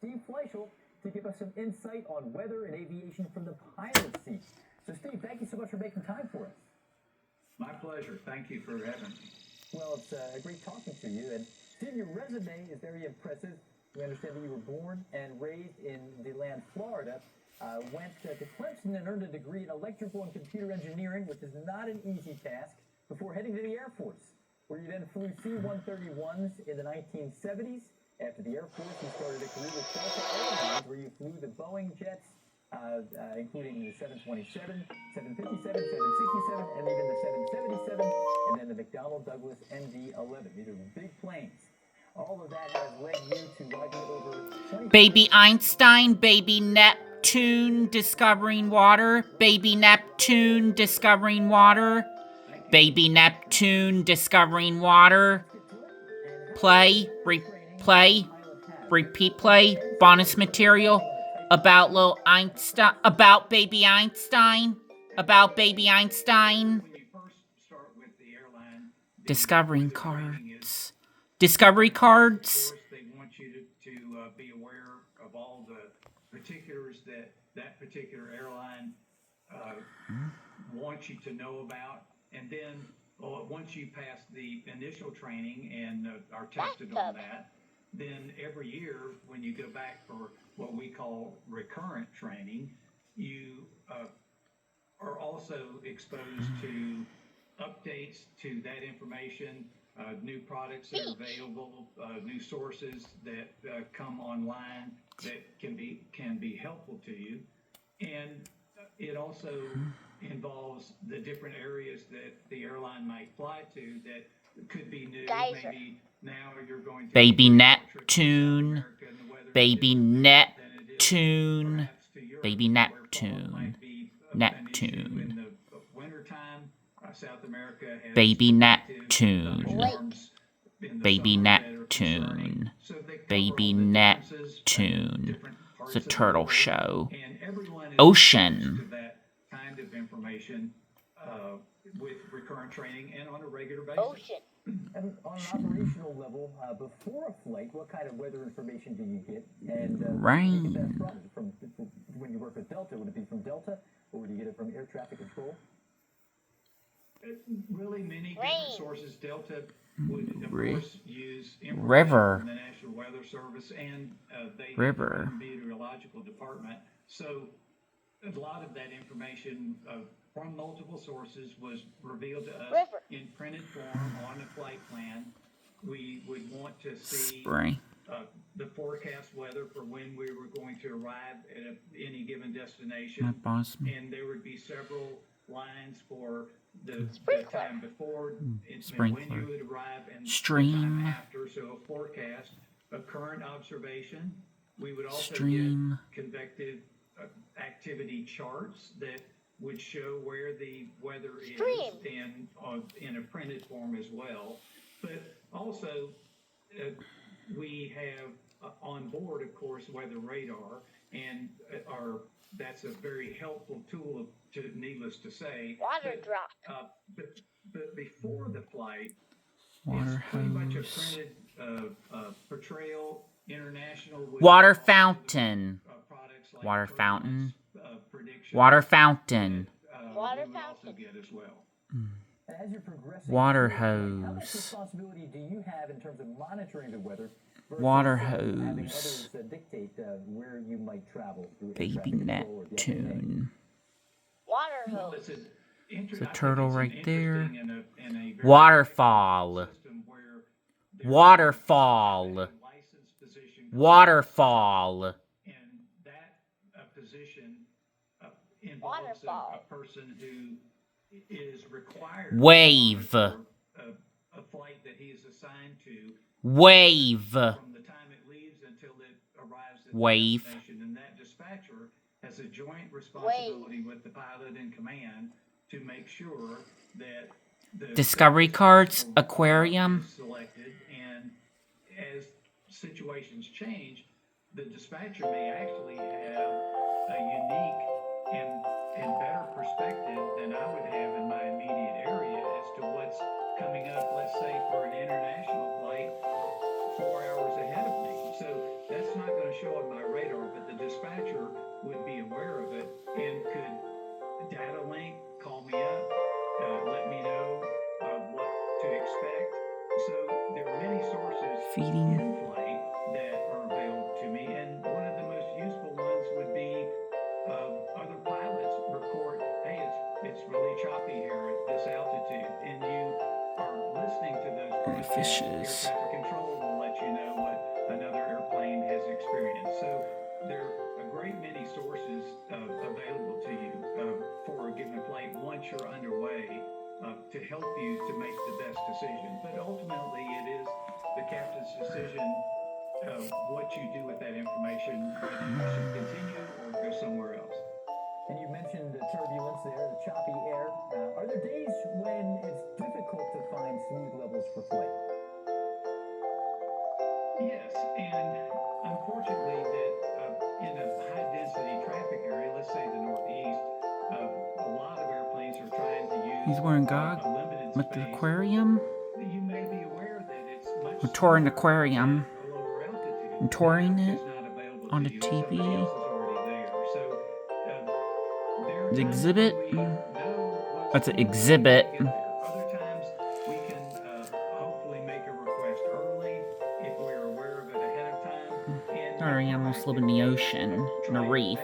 Steve Fleischel to give us some insight on weather and aviation from the pilot's seat. So, Steve, thank you so much for making time for us. My pleasure. Thank you for having me. Well, it's great talking to you. And, Steve, your resume is very impressive. We understand that you were born and raised in DeLand, Florida, went to Clemson and earned a degree in electrical and computer engineering, which is not an easy task, before heading to the Air Force, where you then flew C-131s in the 1970s. After the Air Force, you started a career with Delta Airlines, where you flew the Boeing jets, including the 727, 757, 767, and even the 777, and then the McDonnell Douglas MD-11. These are big planes. All of that has led you to likely over 20... Baby Einstein, baby Neptune, discovering water. Baby Neptune, discovering water. Baby Neptune, discovering water. Play, replay, repeat play, bonus material about little Einstein, about baby Einstein, about baby Einstein. Discovering cards. Discovery cards. Of course, they want you to be aware of all the particulars that particular airline wants you to know about. And then once you pass the initial training and are tested on that, then every year when you go back for what we call recurrent training, you are also exposed to updates to that information. New products that are available, new sources that come online that can be helpful to you, and it also involves the different areas that the airline might fly to that could be new. Maybe now you're going to baby Neptune, baby Neptune, baby Neptune, Neptune. In the wintertime, South America has baby Neptune, baby Neptune, baby Neptune. It's a turtle show. Ocean. That kind of information with recurrent training and on a regular basis. Ocean. And on an operational level, before a flight, what kind of weather information do you get? And Rain. where do you get that from? When you work with Delta, would it be from Delta, or would you get it from air traffic control? Really many different sources. Delta would, of course, use River. from the National Weather Service, and they River. have the Meteorological Department. So a lot of that information from multiple sources was revealed to us in printed form on a flight plan. We would want to see the forecast weather for when we were going to arrive at any given destination, and there would be several lines for the time before, and when you would arrive, and the time after. So a forecast, a current observation. We would also get convective activity charts that would show where the weather is, and in a printed form as well. But also, we have on board, of course, weather radar, and that's a very helpful tool, needless to say. Water drop. But before the flight, Water it's pretty much a hose. printed portrayal, international. Water fountain. Products like Water fountain. prediction. Water fountain. Water we would also fountain. get as well. As you're progressing, Water how much hose. responsibility do you have in terms of monitoring the weather? Versus, Water having hose. others dictate where you might travel through air Baby traffic control or the FAA? Neptune. Water Well, hose. There's a turtle right there. in a very Waterfall. system where there's Waterfall. a licensed position Waterfall. and that position involves Waterfall. a person who is required Wave. to monitor a flight that he is assigned to Wave. from the time it leaves until it arrives at the Wave. destination. And that dispatcher has a joint responsibility with the pilot in command to make sure that the Discovery cards, aquarium. is selected, and as situations change, the dispatcher may actually have a unique and better perspective than I would have in my immediate area as to what's coming up, let's say, for an international flight 4 hours ahead of me. So that's not not going to show on my radar, but the dispatcher would be aware of it and could data link, call me up, let me know what to expect. So there are many sources Feeding. in flight that are available to me, and one of the most useful ones would be other pilots report, hey, it's really choppy here at this altitude, and you are listening to those broadcasts. Air Fishes. traffic control will let you know what another airplane has experienced. So there are a great many sources available to you for a given flight once you're underway to help you to make the best decision. But ultimately, it is the captain's decision what you do with that information, whether you should continue or go somewhere else. And you mentioned the turbulence there, the choppy air. Are there days when it's difficult to find smooth levels for flight? Yes, and unfortunately that in a high-density traffic area, let's say the Northeast, a lot of airplanes are trying to use He's wearing God a limited with the space. aquarium. You may be aware that it's much We're touring the smaller aquarium. at a lower altitude. I'm touring That it is not available on to the you. Somebody TV. else is already there. So there are The times exhibit. when we know what's That's an coming, exhibit. we get there. Other times we can hopefully make a request early if we're aware of it ahead of time. And Sorry, I almost live in the ocean. In a reef.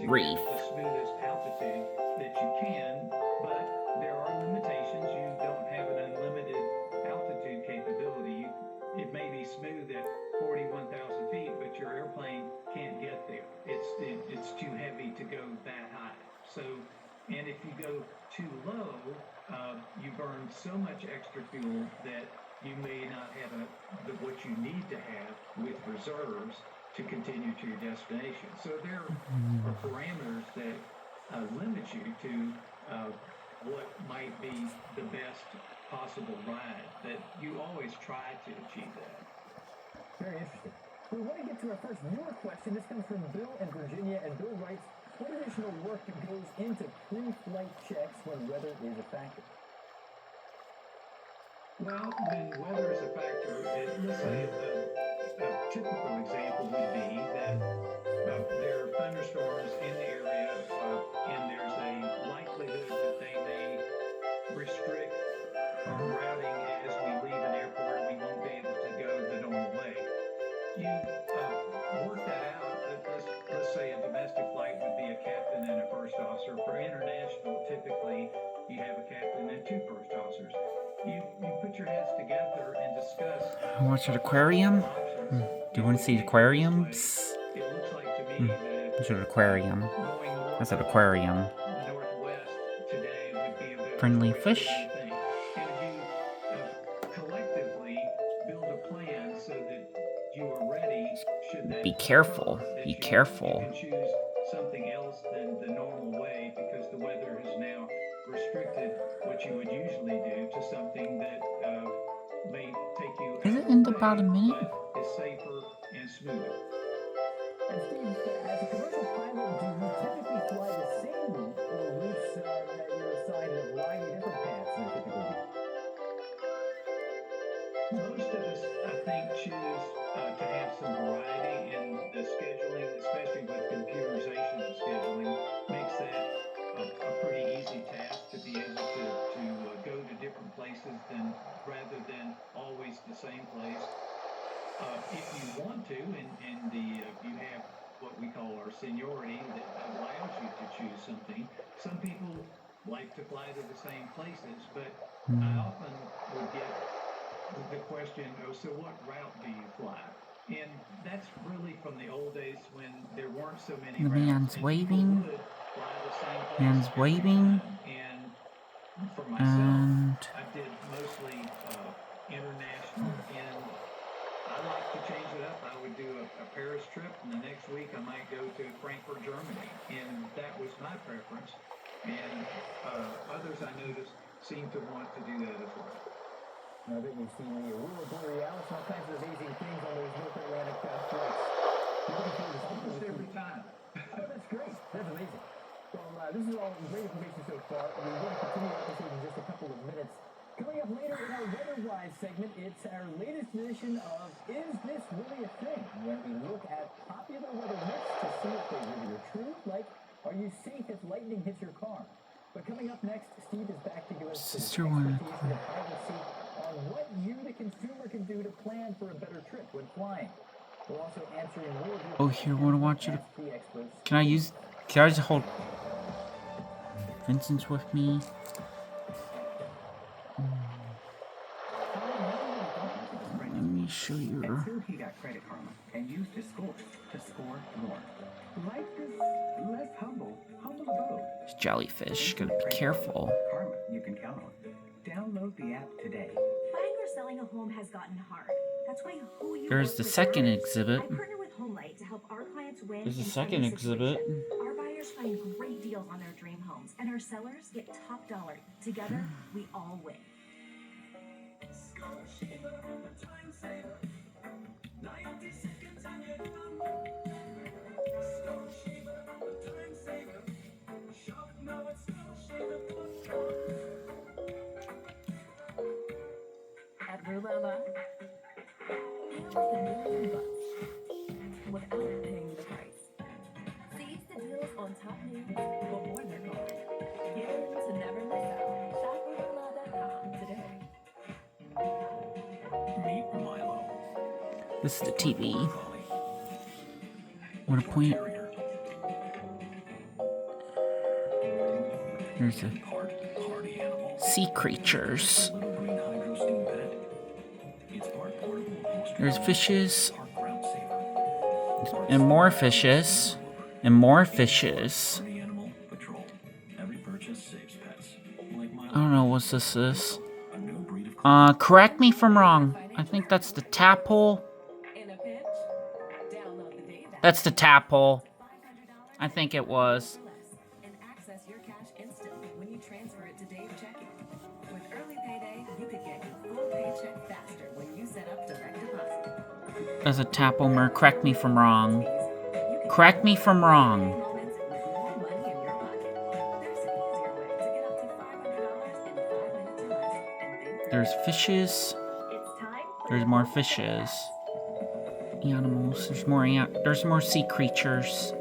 Reef. the smoothest altitude that you can, but there are limitations. You don't have an unlimited altitude capability. It may be smooth at 41,000 feet, but your airplane can't get there. It's too heavy to go that high. So, and if you go too low, you burn so much extra fuel that you may not have what you need to have with reserves to continue to your destination. So there are parameters that limit you to what might be the best possible ride, but you always try to achieve that. Very interesting. We want to get to our first viewer question. This comes from Bill in Virginia, and Bill writes, what additional work goes into pre-flight checks when weather is a factor? Well, when weather is a factor, let's say a typical example would be that there are thunderstorms in the area, and there's a likelihood that they may restrict our routing as we leave an airport. We won't be able to go the normal way. You work that out. Let's say a domestic flight would be a captain and a first officer. For international, typically you have a captain and two first officers. You put your heads together and discuss. Watch an aquarium. Do you want to see aquariums? It looks like to me that There's an aquarium. going north That's an aquarium. northwest today would be a better Friendly choice. fish. What do you think? And you collectively build a plan so that you are ready should that Be careful. occur, that Be you careful. can choose something else than the normal way because the weather has now restricted what you would usually do to something that may take you Is out it of in the about a way, minute? but is safer and smoother. And Steve, as a commercial pilot, do you typically fly the same route or routes that you're assigned a variety of different paths in a typical week? Most of us, I think, choose to have some variety in the scheduling, especially with computerization of scheduling, makes that a pretty easy task to be able to go to different places rather than always the same place. If you want to, and you have what we call our seniority that allows you to choose something. Some people like to fly to the same places, but I often would get the question, so what route do you fly? And that's really from the old days when there weren't so many The routes. man's and waving. people would fly the same place Man's every waving. time. And for myself, And I did mostly international, and I like to change it up. I would do a Paris trip, and the next week I might go to Frankfurt, Germany, and that was my preference. And others I noticed seem to want to do that as well. Now that you've seen the Aurora Borealis and all kinds of amazing things on those North Atlantic flights, you're looking forward to speaking Almost with every you. time. Oh, that's great. That's amazing. Well, this is all great information so far. We want to continue our episode in just a couple of minutes. Coming up later in our weather-wise segment, it's our latest edition of Is This Really a Thing? Where we look at popular weather myths to see if they really are true, like, are you safe if lightning hits your car? But coming up next, Steve is back to give us his expertise in the pilot seat on what you, the consumer, can do to plan for a better trip when flying. We're also answering more of your Oh, here, want to watch it. Can I just hold Vincent's with me? Let me show you. Until he got Credit Karma and used his scores to score more. Life is less humble abode. It's jellyfish. Gotta be careful. Karma you can count on. Download the app today. Buying or selling a home has gotten hard. That's why who you There's work the with second matters. exhibit. I partner with HomeLight to help our clients win. There's the in second any exhibit. situation. Our buyers find great deals on their dream homes, and our sellers get top dollar. Together, we all win. At Rulala, the million bucks without paying the price. Seize the deals on top names before they're gone. Get in to never miss out. Shop Rulala.com today. Meet Milo. This is the TV. Want to point? There's the Party animal. sea creatures. Little green hydro steam pet. It's part portable upholstery. There's fishes. Part ground saver. And more fishes. And more fishes. Party animal patrol. Every purchase saves pets. Like Milo. I don't know what this is. A new breed of Correct me if I'm wrong. I think that's the tap hole. In a pinch, download the data. That's the tap hole. I think it was. And access your cash instantly when you transfer it to Dave Checking. With early payday, you could get your full paycheck faster when you set up direct deposit. That's a tap homer. Correct me if I'm wrong. You can Correct me if I'm wrong. moments with more money in your pocket. There's an easier way to get up to $500 in 5 minutes or less. And Bank There's fishes. It's time. There's more fishes. Animals. There's more sea creatures.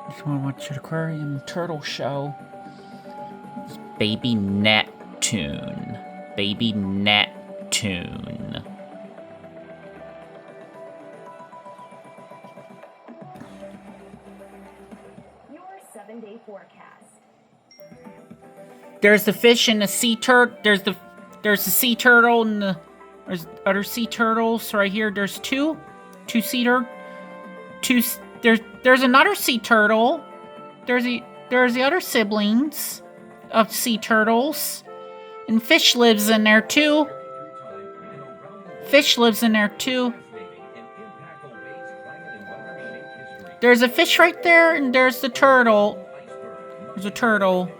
Just want to watch an aquarium turtle show. It's Baby Neptune. Baby Neptune. Your 7-day forecast. There's the fish and the sea turtle. There's the sea turtle and there's other sea turtles right here. There's two sea turtles. There's another sea turtle. There's the other siblings of sea turtles. And fish lives in there too. Fish lives in there too. There's a fish right there, and there's the turtle. There's a turtle.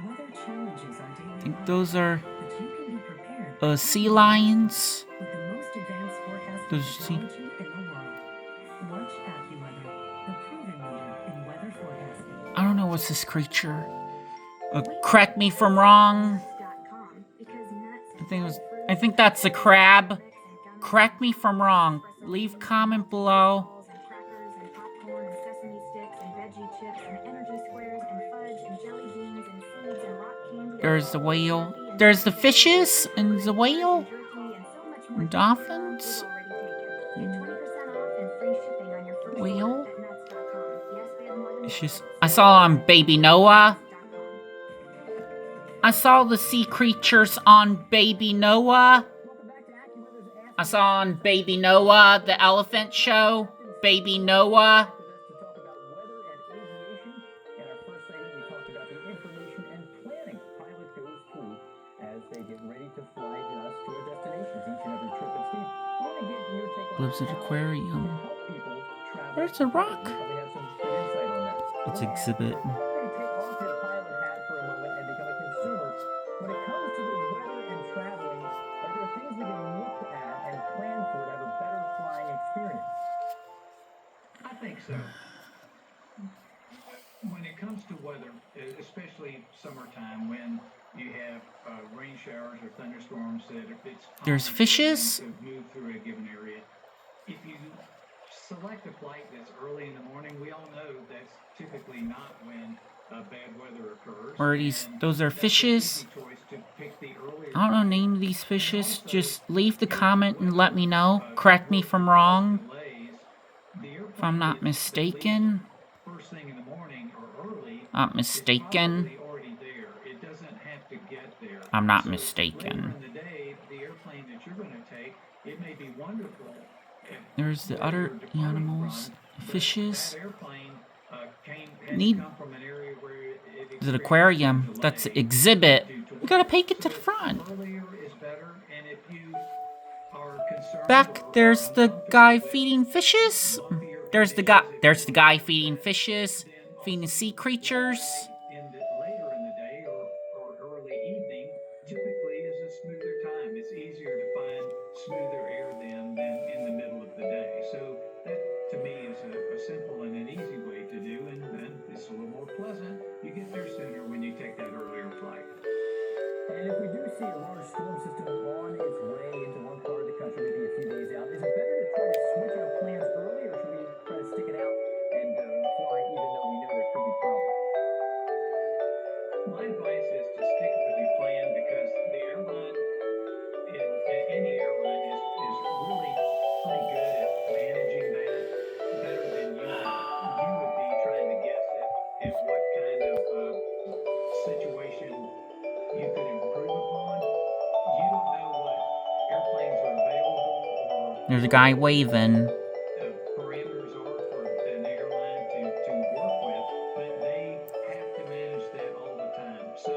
Weather challenges are daily. I think those are But you can be prepared sea lions. with the most advanced forecasting Those sea- technology in the world. Watch AccuWeather, the proven leader in weather forecasting. I don't know what's this creature. Correct me if I'm wrong. I think that's a crab. Correct me if I'm wrong. Leave comment below. There's the whale. There's the fishes and the whale. And dolphins. Whale. It's just, I saw on Baby Noah. I saw the sea creatures on Baby Noah. I saw on Baby Noah, the elephant show. Baby Noah. Lives at Aquarium. There's a rock. It's exhibit. So when it comes to weather, especially summertime, when you have rain showers or thunderstorms that it's There's common for fishes? them to move through a given area. If you select a flight that's early in the morning, we all know that's typically not when bad weather occurs. Where are these? And Those are that's an fishes? easy choice to pick the earlier I don't know the flight. name of these And fishes. also, Just leave the if comment and let me weather know. Correct me if I'm wrong. delays, the If airplane I'm not that leaves mistaken. first thing in the morning or early Not is mistaken. probably already there. It doesn't have to get there. I'm not So later mistaken. in the day, the airplane that you're going to take, it may be wonderful. There's the where other you're departing animals. from, but Fishes. that airplane had Need. to come from an area where it There's an experienced aquarium. some That's delay the exhibit. due to We gotta weather. take it to So the front. earlier is better, and if you are concerned Back or there's the uncomfortable guy with feeding fishes. bumpier There's the conditions, guy if you feeding that, fishes, then feeding also sea late creatures. night later in the day or early evening typically is a smoother time. It's easier to find smoother air than in the middle of the day. So that to me is a simple and an easy way to do, and it's a little more pleasant. You get there sooner when you take that earlier flight. And if we do see a large storm system on its way into one part of the country, maybe a few days out, is it better to try to switch our plans early, or should we try to stick it out and fly even though we know there could be problems? My advice is to stick with your plan because the airline, any airline, is really pretty good at managing that better than you would be trying to guess at what kind of situation you could improve upon. You don't know what airplanes are available or There's a guy what waving. the parameters are for an airline to work with, but they have to manage that all the time. So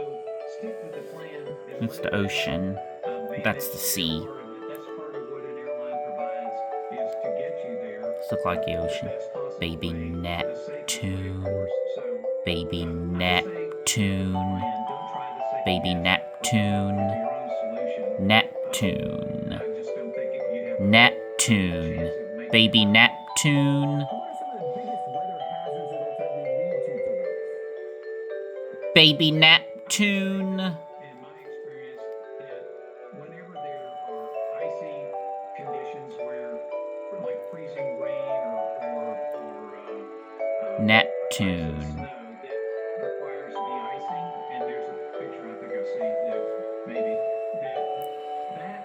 stick with the plan and It's let the ocean. manage That's the their sea. part of it. That's part of what an airline provides is to get you there This look like the the ocean. best possible Baby way, the safest way, of Neptune. course. So Baby I say Neptune. plan. Don't try to second Baby guess Neptune. your own solution. Neptune. I just don't think you have a Neptune. chance of making Baby it. Neptune. What are some of the biggest weather hazards that ultimately lead to delays? Baby Neptune. In my experience, that whenever there are icy conditions where, like freezing rain or Neptune. snow that requires de-icing, and there's a picture I think I've seen that maybe that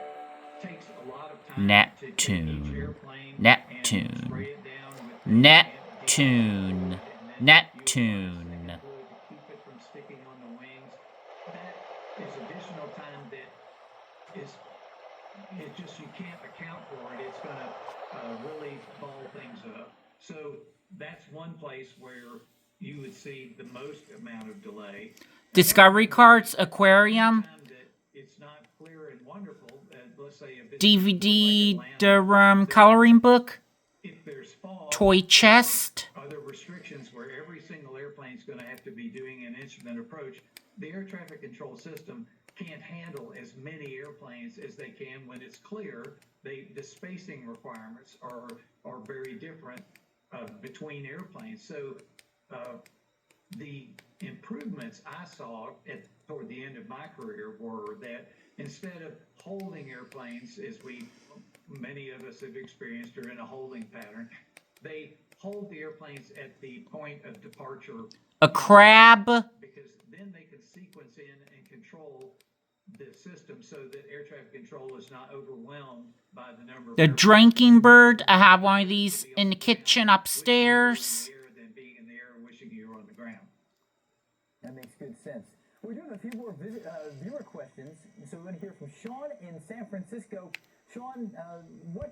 takes a lot of time to take each Neptune. airplane and Neptune. spray it down with Neptune. Neptune. fluid to keep it from sticking on the wings. That is additional time that is it just you can't account for it. It's going to really ball things up. So that's one place where you would see the most amount of delay. Discovery cards, aquarium, Time that it's not clear and wonderful. Let's say a DVD, like Atlanta, coloring book, if there's fog, toy chest. are there restrictions where every single airplane is going to have to be doing an instrument approach? The air traffic control system can't handle as many airplanes as they can when it's clear. The spacing requirements are very different between airplanes. So the improvements I saw toward the end of my career were that instead of holding airplanes, as many of us have experienced, are in a holding pattern, they hold the airplanes at the point of departure. A crab. Because then they can sequence in and control the system so that air traffic control is not overwhelmed by the number of The drinking bird. I have one of these in the kitchen upstairs. than being in the air and wishing you were on the ground. That makes good sense. We're doing a few more viewer questions, so we're going to hear from Sean in San Francisco. Sean, what